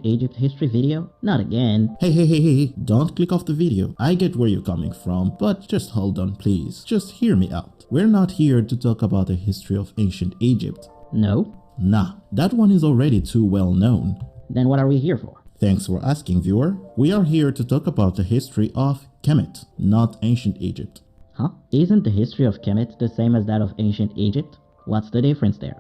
Egypt history video? Not again. Hey, don't click off the video. I get where you're coming from, but just hold on please. Just hear me out. We're not here to talk about the history of ancient Egypt. No? Nah, that one is already too well known. Then what are we here for? Thanks for asking, viewer. We are here to talk about the history of Kemet, not ancient Egypt. Huh? Isn't the history of Kemet the same as that of ancient Egypt? What's the difference there?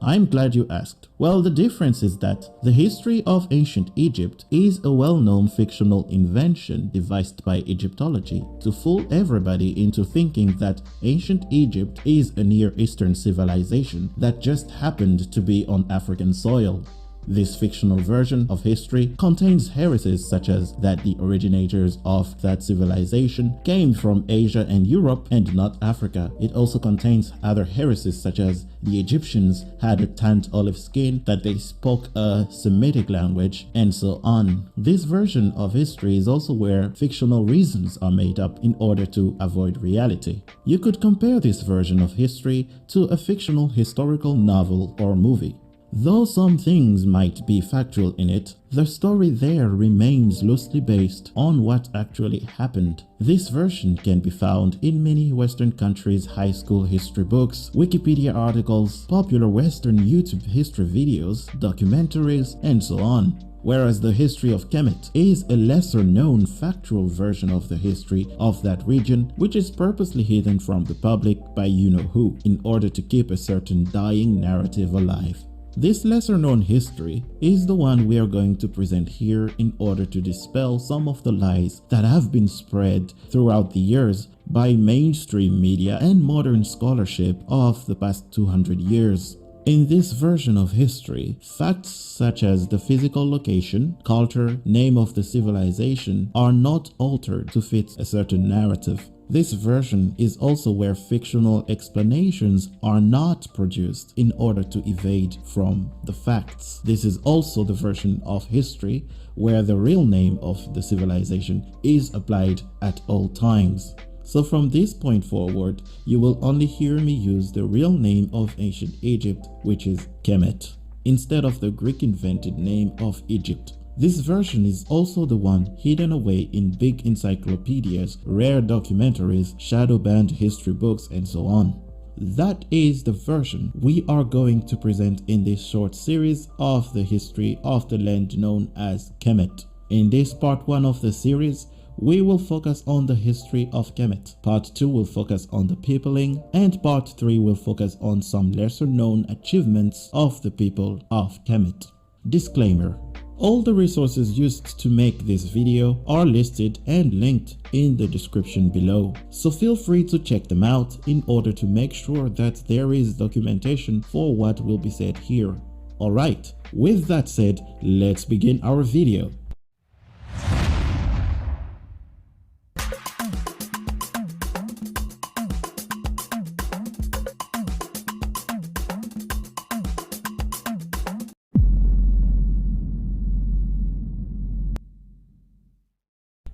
I'm glad you asked. Well, the difference is that the history of ancient Egypt is a well-known fictional invention devised by Egyptology to fool everybody into thinking that ancient Egypt is a Near Eastern civilization that just happened to be on African soil. This fictional version of history contains heresies such as that the originators of that civilization came from Asia and Europe and not Africa. It also contains other heresies such as the Egyptians had a tanned olive skin, that they spoke a Semitic language, and so on. This version of history is also where fictional reasons are made up in order to avoid reality. You could compare this version of history to a fictional historical novel or movie. Though some things might be factual in it, the story there remains loosely based on what actually happened. This version can be found in many Western countries' high school history books, Wikipedia articles, popular Western YouTube history videos, documentaries, and so on. Whereas the history of Kemet is a lesser known factual version of the history of that region, which is purposely hidden from the public by you-know-who in order to keep a certain dying narrative alive. This lesser-known history is the one we are going to present here in order to dispel some of the lies that have been spread throughout the years by mainstream media and modern scholarship of the past 200 years. In this version of history, facts such as the physical location, culture, name of the civilization are not altered to fit a certain narrative. This version is also where fictional explanations are not produced in order to evade from the facts. This is also the version of history where the real name of the civilization is applied at all times. So from this point forward, you will only hear me use the real name of ancient Egypt, which is Kemet, instead of the Greek invented name of Egypt. This version is also the one hidden away in big encyclopedias, rare documentaries, shadow-banned history books, and so on. That is the version we are going to present in this short series of the history of the land known as Kemet. In this part 1 of the series, we will focus on the history of Kemet. Part 2 will focus on the peopling, and part 3 will focus on some lesser known achievements of the people of Kemet. Disclaimer: all the resources used to make this video are listed and linked in the description below, so feel free to check them out in order to make sure that there is documentation for what will be said here. Alright, with that said, let's begin our video.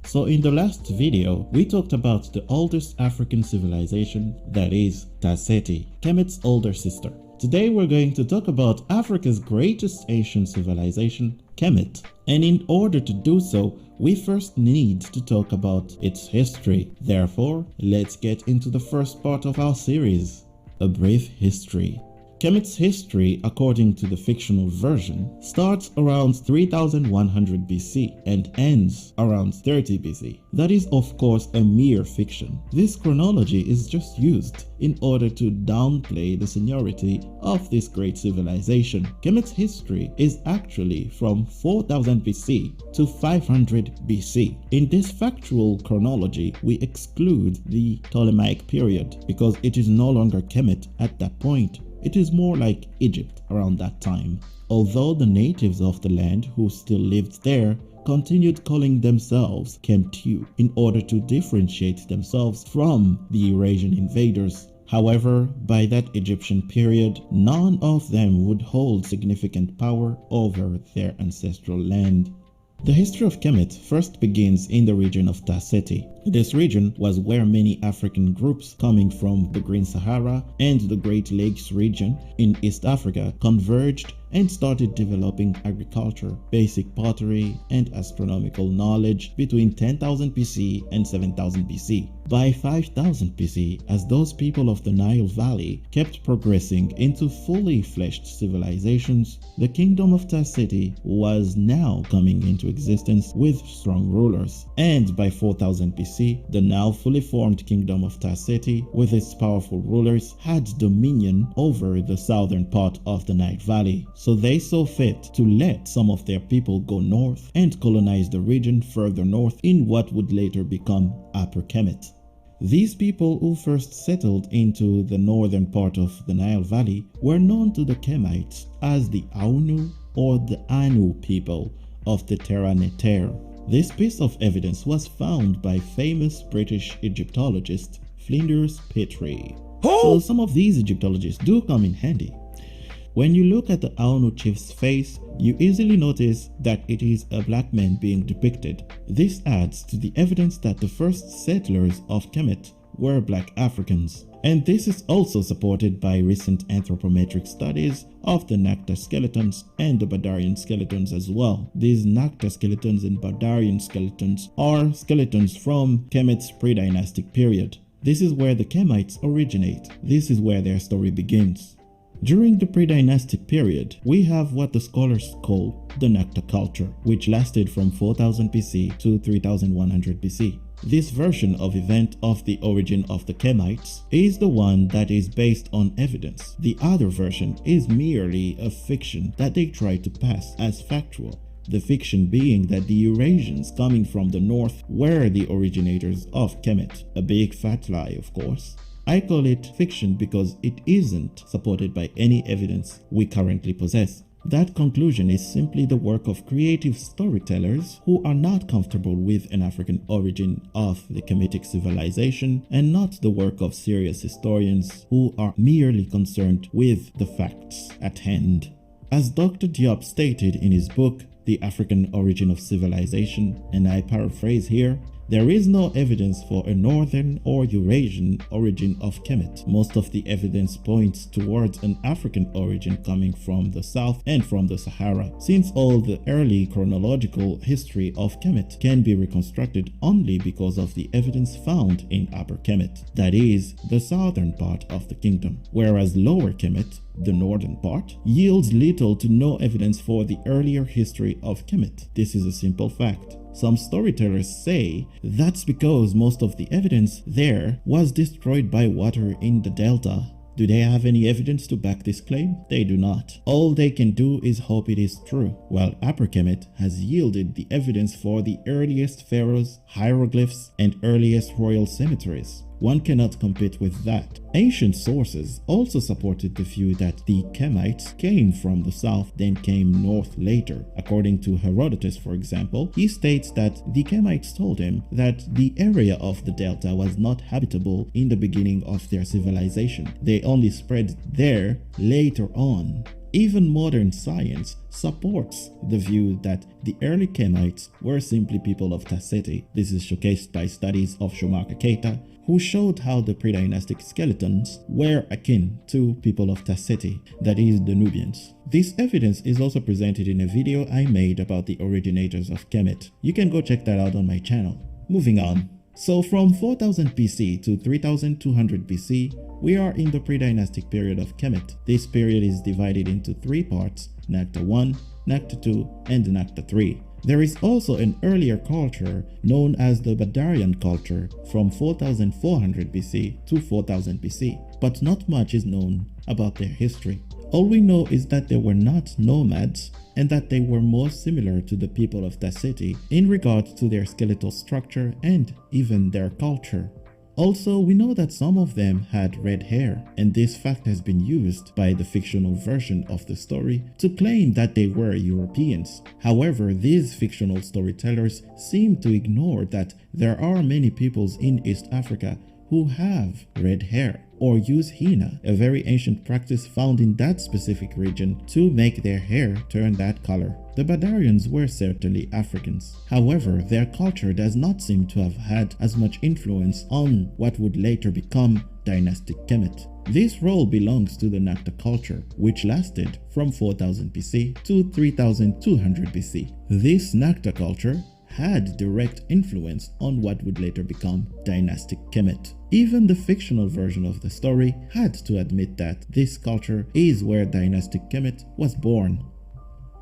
So in the last video, we talked about the oldest African civilization, that is Tasseti, Kemet's older sister. Today we're going to talk about Africa's greatest ancient civilization, Kemet. And in order to do so, we first need to talk about its history. Therefore, let's get into the first part of our series, a brief history. Kemet's history, according to the fictional version, starts around 3100 BC and ends around 30 BC. That is, of course, a mere fiction. This chronology is just used in order to downplay the seniority of this great civilization. Kemet's history is actually from 4000 BC to 500 BC. In this factual chronology, we exclude the Ptolemaic period because it is no longer Kemet at that point. It is more like Egypt around that time, although the natives of the land who still lived there continued calling themselves Kemtu in order to differentiate themselves from the Eurasian invaders. However, by that Egyptian period, none of them would hold significant power over their ancestral land. The history of Kemet first begins in the region of Tasseti. This region was where many African groups coming from the Green Sahara and the Great Lakes region in East Africa converged and started developing agriculture, basic pottery, and astronomical knowledge between 10,000 BC and 7,000 BC. By 5,000 BC, as those people of the Nile Valley kept progressing into fully fleshed civilizations, the kingdom of Ta-Seti was now coming into existence with strong rulers. And by 4,000 BC, the now fully formed kingdom of Ta-Seti, with its powerful rulers, had dominion over the southern part of the Nile Valley. So they saw fit to let some of their people go north and colonize the region further north in what would later become Upper Kemet. These people who first settled into the northern part of the Nile Valley were known to the Kemites as the Aunu or the Anu people of the Terra Neter. This piece of evidence was found by famous British Egyptologist Flinders Petrie. So some of these Egyptologists do come in handy. When you look at the Aunu chief's face, you easily notice that it is a black man being depicted. This adds to the evidence that the first settlers of Kemet were black Africans. And this is also supported by recent anthropometric studies of the Nacta skeletons and the Badarian skeletons as well. These Nacta skeletons and Badarian skeletons are skeletons from Kemet's pre-dynastic period. This is where the Kemites originate. This is where their story begins. During the pre-dynastic period, we have what the scholars call the Nacta culture, which lasted from 4000 BC to 3100 BC. This version of event of the origin of the Kemites is the one that is based on evidence. The other version is merely a fiction that they try to pass as factual. The fiction being that the Eurasians coming from the north were the originators of Kemet. A big fat lie, of course. I call it fiction because it isn't supported by any evidence we currently possess. That conclusion is simply the work of creative storytellers who are not comfortable with an African origin of the Kemetic civilization and not the work of serious historians who are merely concerned with the facts at hand. As Dr. Diop stated in his book, The African Origin of Civilization, and I paraphrase here, there is no evidence for a northern or Eurasian origin of Kemet. Most of the evidence points towards an African origin coming from the south and from the Sahara, since all the early chronological history of Kemet can be reconstructed only because of the evidence found in Upper Kemet, that is, the southern part of the kingdom, whereas Lower Kemet, the northern part, yields little to no evidence for the earlier history of Kemet. This is a simple fact. Some storytellers say that's because most of the evidence there was destroyed by water in the delta. Do they have any evidence to back this claim? They do not. All they can do is hope it is true, while Upper Kemet has yielded the evidence for the earliest pharaohs, hieroglyphs, and earliest royal cemeteries. One cannot compete with that. Ancient sources also supported the view that the Kemites came from the south then came north later. According to Herodotus, for example, he states that the Kemites told him that the area of the delta was not habitable in the beginning of their civilization. They only spread there later on. Even modern science supports the view that the early Kemites were simply people of Ta-Seti. This is showcased by studies of Shomaka Keita, who showed how the pre-dynastic skeletons were akin to people of Ta-Seti, that is, the Nubians. This evidence is also presented in a video I made about the originators of Kemet. You can go check that out on my channel. Moving on. So from 4000 BC to 3200 BC, we are in the pre-dynastic period of Kemet. This period is divided into three parts: Nacta 1, Nacta 2, and Nacta 3. There is also an earlier culture known as the Badarian culture from 4400 BC to 4000 BC, but not much is known about their history. All we know is that they were not nomads and that they were more similar to the people of Ta-Seti in regards to their skeletal structure and even their culture. Also, we know that some of them had red hair, and this fact has been used by the fictional version of the story to claim that they were Europeans. However, these fictional storytellers seem to ignore that there are many peoples in East Africa who have red hair, or use henna, a very ancient practice found in that specific region, to make their hair turn that color. The Badarians were certainly Africans. However, their culture does not seem to have had as much influence on what would later become dynastic Kemet. This role belongs to the Nacta culture, which lasted from 4000 BC to 3200 BC. This Nacta culture had direct influence on what would later become dynastic Kemet. Even the fictional version of the story had to admit that this culture is where dynastic Kemet was born.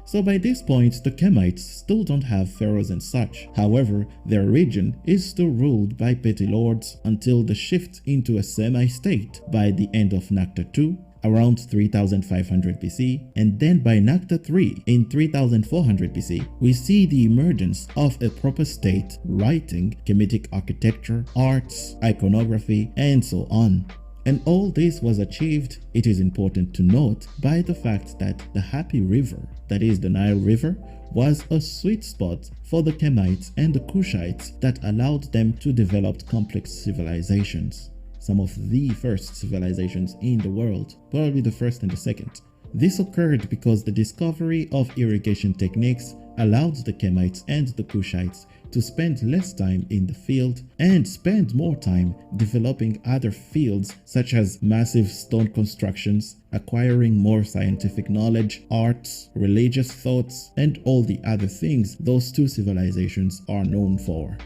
So by this point, the Kemites still don't have pharaohs and such. However, their region is still ruled by petty lords until the shift into a semi-state by the end of Nacta II, around 3500 BC, and then by Nacta III in 3400 BC, we see the emergence of a proper state, writing, Kemetic architecture, arts, iconography, and so on. And all this was achieved, it is important to note, by the fact that the Happy River, that is the Nile River, was a sweet spot for the Kemites and the Kushites that allowed them to develop complex civilizations. Some of the first civilizations in the world, probably the first and the second. This occurred because the discovery of irrigation techniques allowed the Kemites and the Kushites to spend less time in the field and spend more time developing other fields such as massive stone constructions, acquiring more scientific knowledge, arts, religious thoughts, and all the other things those two civilizations are known for.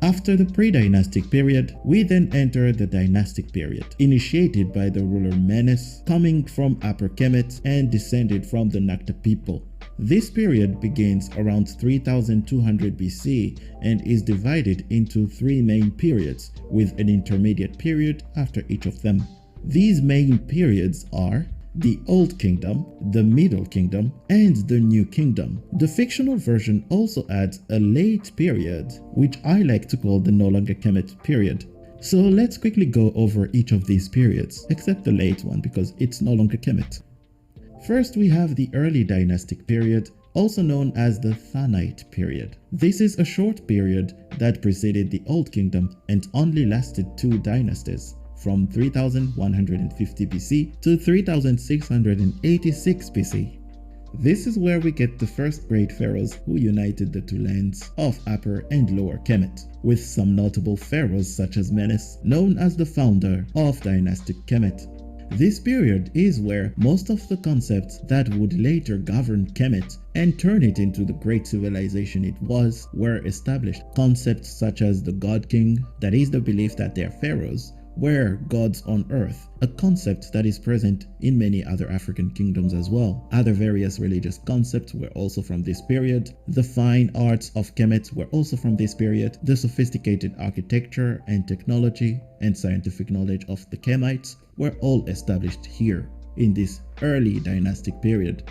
After the pre-dynastic period, we then enter the dynastic period, initiated by the ruler Menes, coming from Upper Kemet and descended from the Nacta people. This period begins around 3200 BC and is divided into three main periods, with an intermediate period after each of them. These main periods are the Old Kingdom, the Middle Kingdom, and the New Kingdom. The fictional version also adds a late period, which I like to call the no longer Kemet period. So let's quickly go over each of these periods, except the late one because it's no longer Kemet. First, we have the early dynastic period, also known as the Thanite period. This is a short period that preceded the Old Kingdom and only lasted two dynasties, from 3150 BC to 3686 BC. This is where we get the first great pharaohs who united the two lands of Upper and Lower Kemet, with some notable pharaohs such as Menes, known as the founder of dynastic Kemet. This period is where most of the concepts that would later govern Kemet and turn it into the great civilization it was were established. Concepts such as the God King, that is the belief that their pharaohs were gods on earth, a concept that is present in many other African kingdoms as well. Other various religious concepts were also from this period. The fine arts of Kemet were also from this period. The sophisticated architecture and technology and scientific knowledge of the Kemites were all established here in this early dynastic period.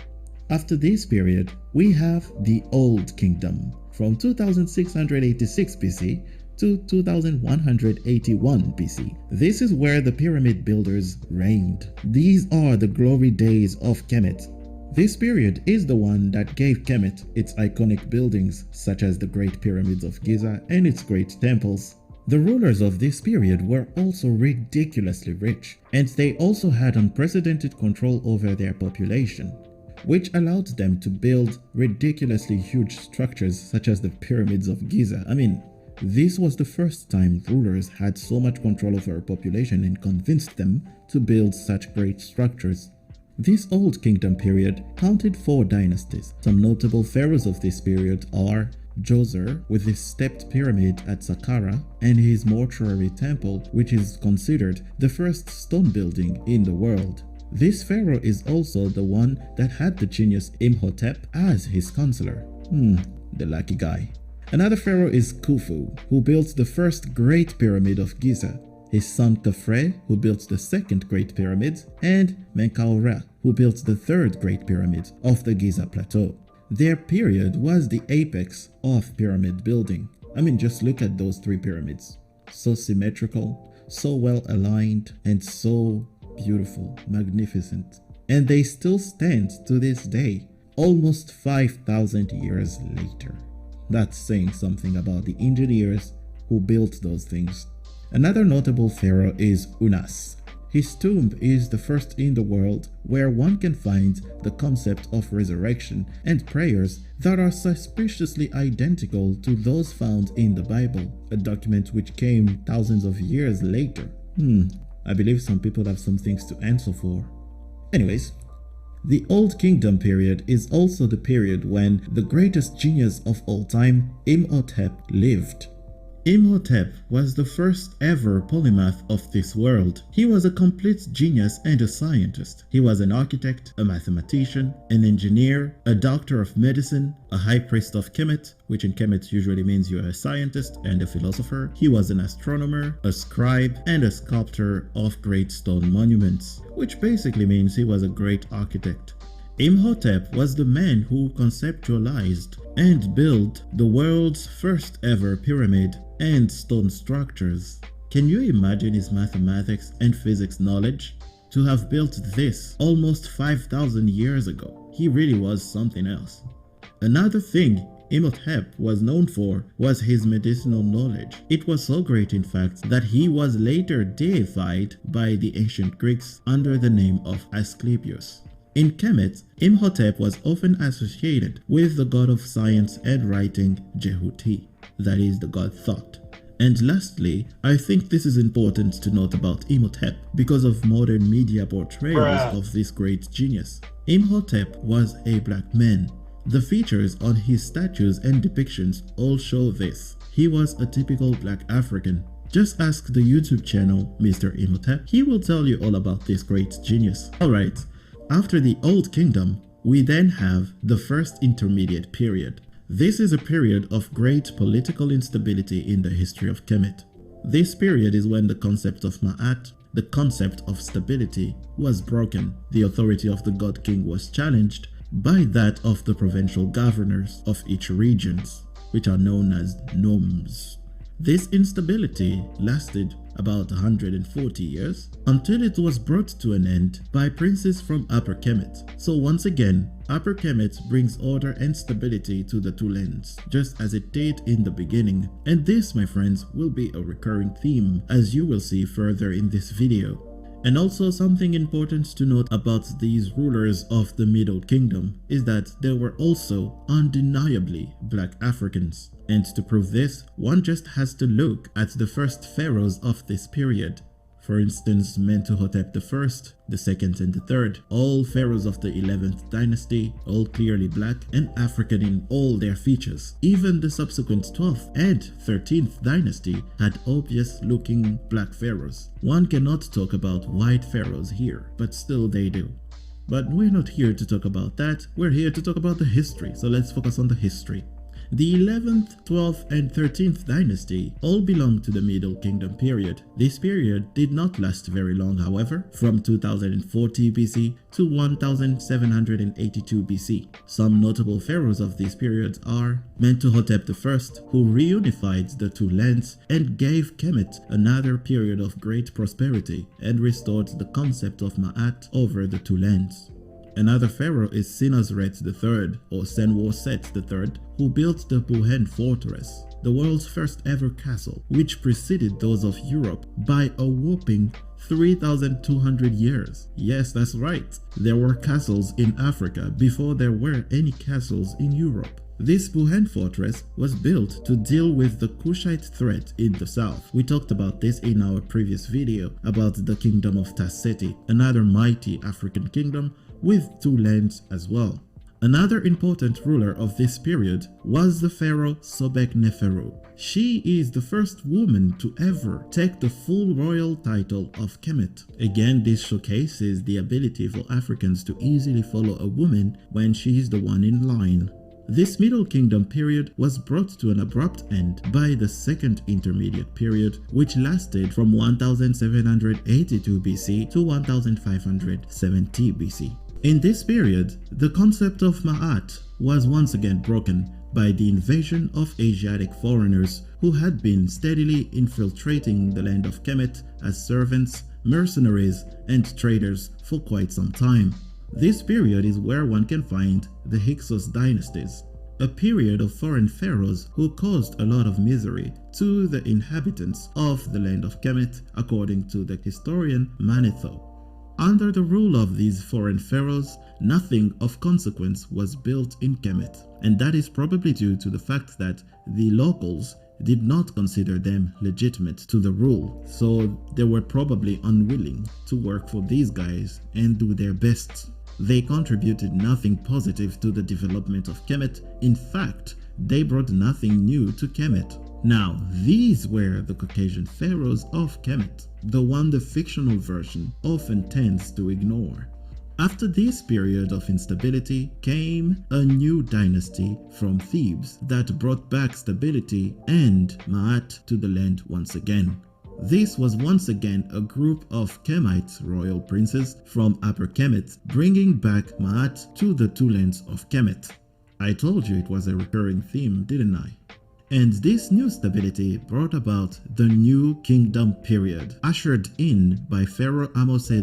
After this period, we have the Old Kingdom from 2686 BC to 2181 BC. This is where the pyramid builders reigned. These are the glory days of Kemet. This period is the one that gave Kemet its iconic buildings such as the Great Pyramids of Giza and its great temples. The rulers of this period were also ridiculously rich, and they also had unprecedented control over their population, which allowed them to build ridiculously huge structures such as the Pyramids of Giza. This was the first time rulers had so much control over a population and convinced them to build such great structures. This Old Kingdom period counted 4 dynasties. Some notable pharaohs of this period are Djoser with his stepped pyramid at Saqqara and his mortuary temple, which is considered the first stone building in the world. This pharaoh is also the one that had the genius Imhotep as his counselor. The lucky guy. Another pharaoh is Khufu, who built the first Great Pyramid of Giza, his son Khafre, who built the second Great Pyramid, and Menkaure, who built the third Great Pyramid of the Giza Plateau. Their period was the apex of pyramid building. Just look at those 3 pyramids. So symmetrical, so well aligned, and so beautiful, magnificent. And they still stand to this day, almost 5,000 years later. That's saying something about the engineers who built those things. Another notable pharaoh is Unas. His tomb is the first in the world where one can find the concept of resurrection and prayers that are suspiciously identical to those found in the Bible, a document which came thousands of years later. I believe some people have some things to answer for. Anyways, the Old Kingdom period is also the period when the greatest genius of all time, Imhotep, lived. Imhotep was the first ever polymath of this world. He was a complete genius and a scientist. He was an architect, a mathematician, an engineer, a doctor of medicine, a high priest of Kemet, which in Kemet usually means you're a scientist and a philosopher. He was an astronomer, a scribe, and a sculptor of great stone monuments, which basically means he was a great architect. Imhotep was the man who conceptualized and built the world's first ever pyramid and stone structures. Can you imagine his mathematics and physics knowledge? To have built this almost 5,000 years ago, he really was something else. Another thing Imhotep was known for was his medicinal knowledge. It was so great, in fact, that he was later deified by the ancient Greeks under the name of Asclepius. In Kemet, Imhotep was often associated with the god of science and writing Jehuti, that is, the god Thought. And lastly, I think this is important to note about Imhotep because of modern media portrayals of this great genius. Imhotep was a black man. The features on his statues and depictions all show this. He was a typical black African. Just ask the YouTube channel Mr. Imhotep. He will tell you all about this great genius. Alright. After the Old Kingdom, we then have the First Intermediate Period. This is a period of great political instability in the history of Kemet. This period is when the concept of Ma'at, the concept of stability, was broken. The authority of the god king was challenged by that of the provincial governors of each regions, which are known as nomes. This instability lasted about 140 years until it was brought to an end by princes from Upper Kemet. So once again, Upper Kemet brings order and stability to the two lands, just as it did in the beginning. And this, my friends, will be a recurring theme, as you will see further in this video. And also, something important to note about these rulers of the Middle Kingdom is that there were also undeniably black Africans. And to prove this, one just has to look at the first pharaohs of this period. For instance, Mentuhotep I, the second and the third, all pharaohs of the 11th dynasty, all clearly black and African in all their features. Even the subsequent 12th and 13th dynasty had obvious looking black pharaohs. One cannot talk about white pharaohs here, but still they do. But we're not here to talk about that, we're here to talk about the history, so let's focus on the history. The 11th, 12th, and 13th dynasty all belong to the Middle Kingdom period. This period did not last very long, however, from 2040 BC to 1782 BC. Some notable pharaohs of this period are Mentuhotep I, who reunified the two lands and gave Kemet another period of great prosperity and restored the concept of Ma'at over the two lands. Another pharaoh is Senusret III, or Senwoset III, who built the Buhen fortress, the world's first ever castle, which preceded those of Europe by a whopping 3,200 years. Yes, that's right. There were castles in Africa before there were any castles in Europe. This Buhen fortress was built to deal with the Kushite threat in the south. We talked about this in our previous video about the kingdom of Tasseti, another mighty African kingdom with two lands as well. Another important ruler of this period was the pharaoh Sobek-Neferu. She is the first woman to ever take the full royal title of Kemet. Again, this showcases the ability for Africans to easily follow a woman when she is the one in line. This Middle Kingdom period was brought to an abrupt end by the Second Intermediate Period, which lasted from 1782 BC to 1570 BC. In this period, the concept of Ma'at was once again broken by the invasion of Asiatic foreigners who had been steadily infiltrating the land of Kemet as servants, mercenaries, and traders for quite some time. This period is where one can find the Hyksos dynasties. a period of foreign pharaohs who caused a lot of misery to the inhabitants of the land of Kemet, according to the historian Manetho. Under the rule of these foreign pharaohs, nothing of consequence was built in Kemet, and that is probably due to the fact that the locals did not consider them legitimate to the rule, so they were probably unwilling to work for these guys and do their best. They contributed nothing positive to the development of Kemet. In fact, they brought nothing new to Kemet. Now, these were the Caucasian pharaohs of Kemet, the one the fictional version often tends to ignore. After this period of instability came a new dynasty from Thebes that brought back stability and Ma'at to the land once again. This was once again a group of Kemite royal princes from Upper Kemet bringing back Ma'at to the two lands of Kemet. I told you it was a recurring theme, didn't I? And this new stability brought about the New Kingdom period, ushered in by Pharaoh Amose I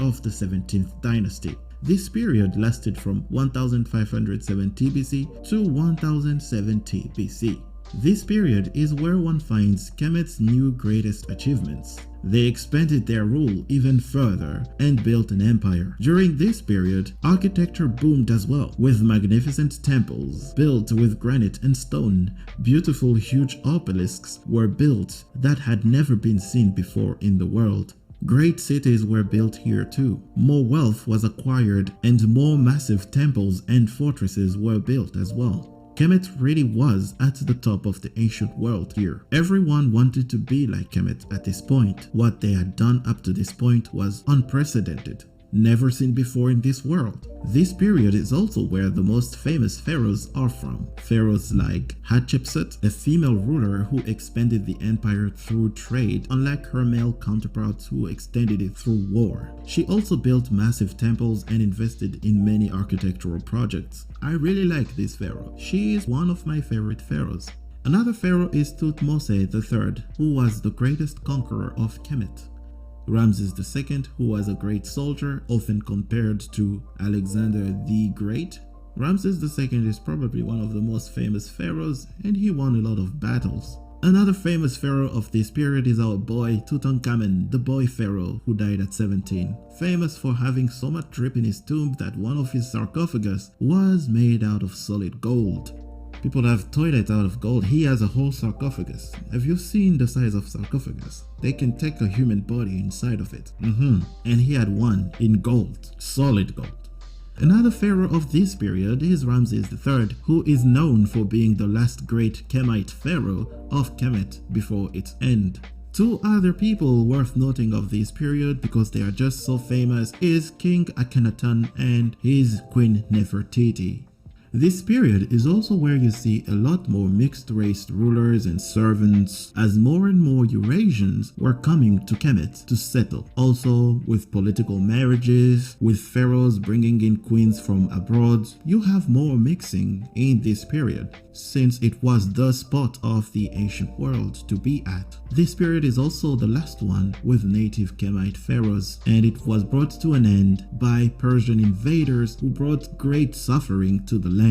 of the 17th dynasty. This period lasted from 1570 BC to 1070 BC. This period is where one finds Kemet's new greatest achievements. They expanded their rule even further and built an empire. During this period, architecture boomed as well, with magnificent temples built with granite and stone. Beautiful huge obelisks were built that had never been seen before in the world. Great cities were built here too. More wealth was acquired and more massive temples and fortresses were built as well. Kemet really was at the top of the ancient world here. Everyone wanted to be like Kemet at this point. What they had done up to this point was unprecedented, never seen before in this world. This period is also where the most famous pharaohs are from. Pharaohs like Hatshepsut, a female ruler who expanded the empire through trade, unlike her male counterparts who extended it through war. She also built massive temples and invested in many architectural projects. I really like this pharaoh. She is one of my favorite pharaohs. Another pharaoh is Thutmose III, who was the greatest conqueror of Kemet. Ramses II, who was a great soldier, often compared to Alexander the Great. Ramses II is probably one of the most famous pharaohs, and he won a lot of battles. Another famous pharaoh of this period is our boy Tutankhamen, the boy pharaoh who died at 17. Famous for having so much drip in his tomb that one of his sarcophagus was made out of solid gold. People have toilets out of gold. He has a whole sarcophagus. Have you seen the size of sarcophagus? They can take a human body inside of it. And he had one in gold, solid gold. Another pharaoh of this period is Ramses III, who is known for being the last great Kemite pharaoh of Kemet before its end. Two other people worth noting of this period because they are just so famous is King Akhenaten and his Queen Nefertiti. This period is also where you see a lot more mixed-race rulers and servants, as more and more Eurasians were coming to Kemet to settle. Also, with political marriages, with pharaohs bringing in queens from abroad, you have more mixing in this period, since it was the spot of the ancient world to be at. This period is also the last one with native Kemite pharaohs, and it was brought to an end by Persian invaders who brought great suffering to the land.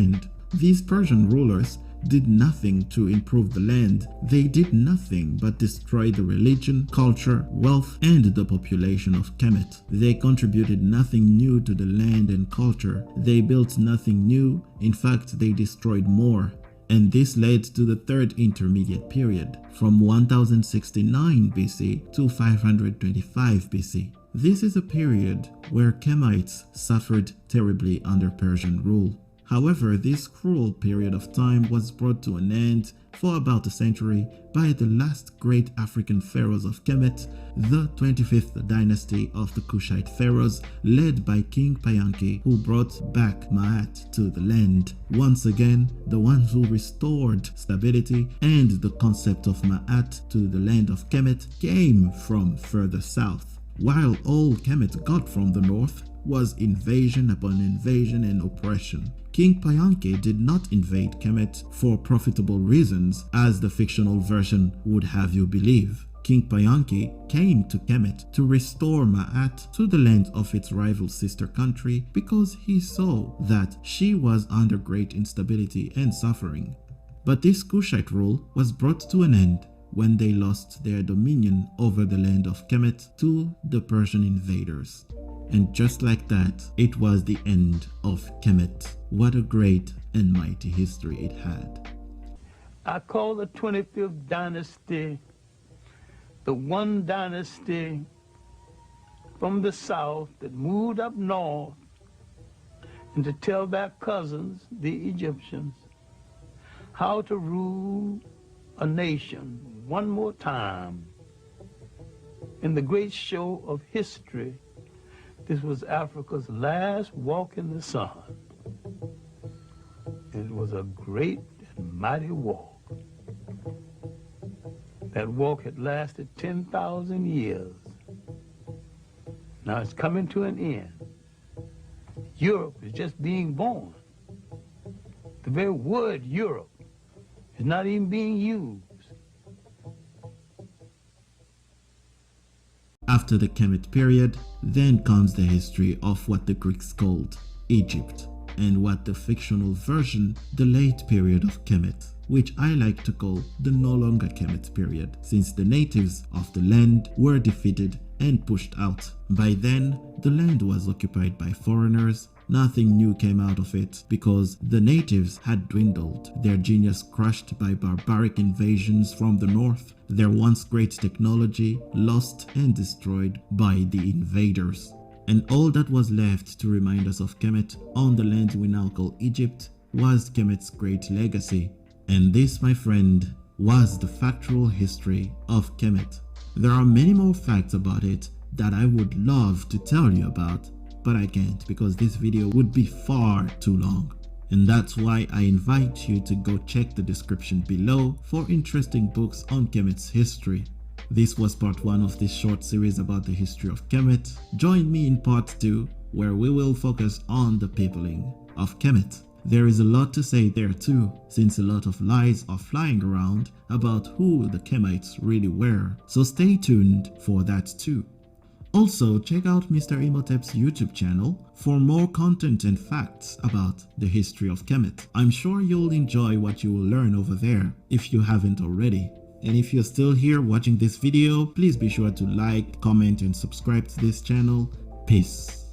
These Persian rulers did nothing to improve the land. They did nothing but destroy the religion, culture, wealth, and the population of Kemet. They contributed nothing new to the land and culture. They built nothing new. In fact, they destroyed more. And this led to the third intermediate period, from 1069 BC to 525 BC. This is a period where Kemites suffered terribly under Persian rule. However, this cruel period of time was brought to an end for about a century by the last great African pharaohs of Kemet, the 25th dynasty of the Kushite pharaohs, led by King Payanke, who brought back Ma'at to the land. Once again, the ones who restored stability and the concept of Ma'at to the land of Kemet came from further south, while all Kemet got from the north was invasion upon invasion and oppression. King Payanke did not invade Kemet for profitable reasons, as the fictional version would have you believe. King Payanki came to Kemet to restore Ma'at to the land of its rival sister country because he saw that she was under great instability and suffering. But this Kushite rule was brought to an end when they lost their dominion over the land of Kemet to the Persian invaders. And just like that, it was the end of Kemet. What a great and mighty history it had. I call the 25th dynasty the one dynasty from the south that moved up north and to tell their cousins, the Egyptians, how to rule a nation one more time. In the great show of history, this was Africa's last walk in the sun. It was a great and mighty walk. That walk had lasted 10,000 years. Now it's coming to an end. Europe is just being born. The very word Europe is not even being used. After the Kemet period, then comes the history of what the Greeks called Egypt, and what the fictional version, the late period of Kemet, which I like to call the no longer Kemet period, since the natives of the land were defeated and pushed out. By then, the land was occupied by foreigners. Nothing new came out of it because the natives had dwindled, their genius crushed by barbaric invasions from the north, their once great technology lost and destroyed by the invaders. And all that was left to remind us of Kemet on the land we now call Egypt was Kemet's great legacy. And this, my friend, was the factual history of Kemet. There are many more facts about it that I would love to tell you about, but I can't because this video would be far too long. And that's why I invite you to go check the description below for interesting books on Kemet's history. This was part 1 of this short series about the history of Kemet. Join me in part 2 where we will focus on the peopling of Kemet. There is a lot to say there too, since a lot of lies are flying around about who the Kemites really were, so stay tuned for that too. Also, check out Mr. Imhotep's YouTube channel for more content and facts about the history of Kemet. I'm sure you'll enjoy what you will learn over there if you haven't already. And if you're still here watching this video, please be sure to like, comment and subscribe to this channel. Peace.